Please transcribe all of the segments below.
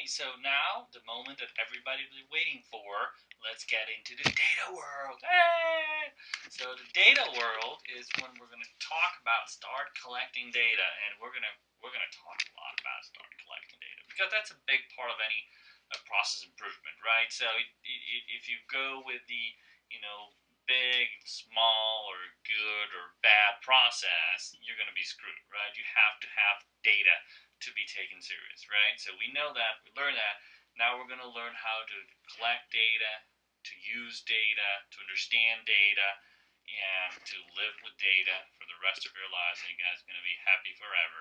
so now the moment that everybody's been waiting for, let's get into the data world. Hey! So the data world is when we're going to talk about start collecting data, and we're going to talk a lot about start collecting data because that's a big part of any process improvement, right? So if you go with the big, small, or good or bad process, you're going to be screwed, right? You have to have data to be taken serious, right? So we know that, we learn that. Now we're going to learn how to collect data, to use data, to understand data, and to live with data for the rest of your lives, and you guys are going to be happy forever.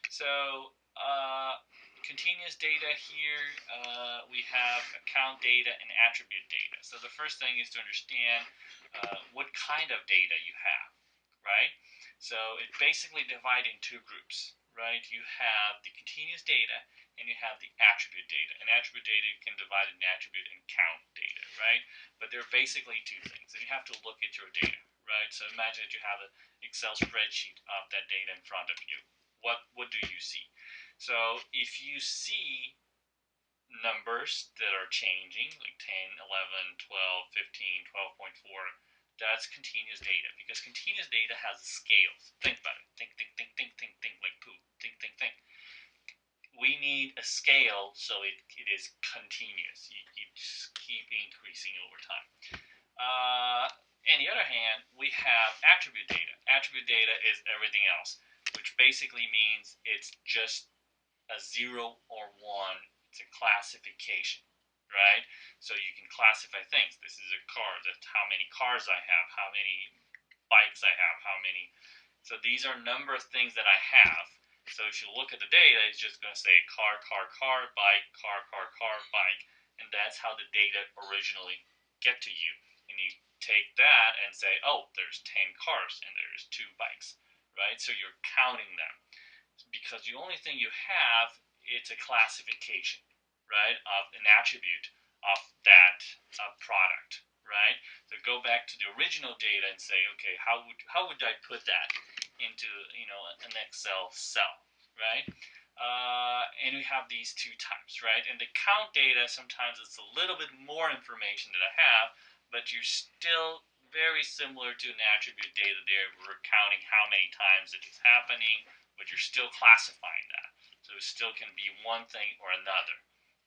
So, continuous data here, we have account data and attribute data. So the first thing is to understand what kind of data you have, right? So it's basically divided in two groups, right? You have the continuous data and you have the attribute data. And attribute data you can divide into attribute and count data, right? But they're basically two things, and you have to look at your data, right? So imagine that you have an Excel spreadsheet of that data in front of you. What do you see? So if you see numbers that are changing, like 10, 11, 12, 15, 12.4, that's continuous data, because continuous data has scales. Think about it. Think, like poo. Think. We need a scale so it is continuous. You just keep increasing over time. On the other hand, we have attribute data. Attribute data is everything else, which basically means it's just a 0 or 1. It's a classification, right? So you can classify things. This is a car. That's how many cars I have, how many bikes I have, how many. So these are a number of things that I have. So if you look at the data, it's just going to say car, bike, car, bike. And that's how the data originally get to you. And you take that and say, oh, there's 10 cars and there's 2 bikes, right? So you're counting them. Because the only thing you have, it's a classification, right, of an attribute of that product, right? So go back to the original data and say, okay, how would I put that into an Excel cell, right? And we have these two types, right? And the count data, sometimes it's a little bit more information that I have, but you're still very similar to an attribute data there. We're counting how many times it is happening, but you're still classifying that. So it still can be one thing or another.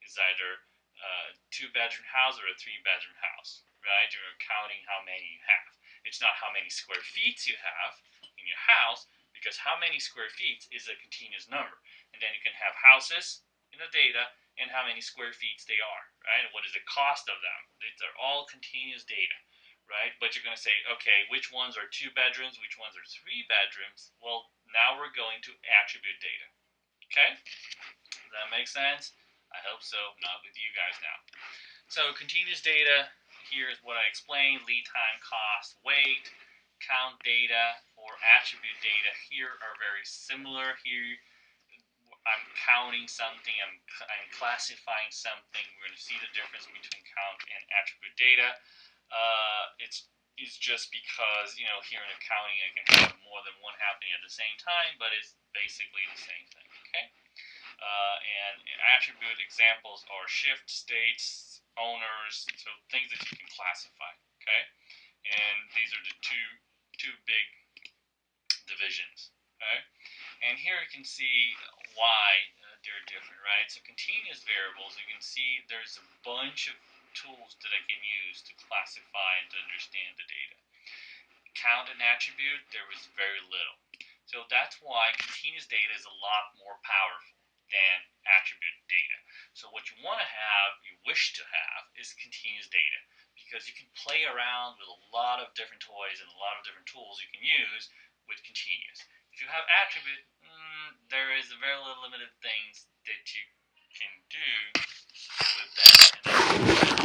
It's either a 2-bedroom house or a 3-bedroom house, right? You're counting how many you have. It's not how many square feet you have in your house, because how many square feet is a continuous number. And then you can have houses in the data and how many square feet they are, right? And what is the cost of them? These are all continuous data, right? But you're going to say, okay, which ones are 2 bedrooms, which ones are 3 bedrooms? Well, now we're going to attribute data. Okay? Does that make sense? I hope so. Not with you guys now. So continuous data, here's what I explained: lead time, cost, weight. Count data or attribute data here are very similar. Here I'm counting something, I'm classifying something. We're going to see the difference between count and attribute data. It's just because, here in accounting I can have more than one happening at the same time, but it's basically the same thing, okay? And attribute examples are shift, states, owners, so things that you can classify, okay? And these are the two big divisions, okay? And here you can see why they're different, right? So continuous variables, you can see there's a bunch of tools that I can use to classify and to understand the data. Count and attribute, there was very little. So that's why continuous data is a lot more powerful than attribute data. So what you want to have, you wish to have, is continuous data, because you can play around with a lot of different toys and a lot of different tools you can use with continuous. If you have attribute, there is very limited things that you can do with that.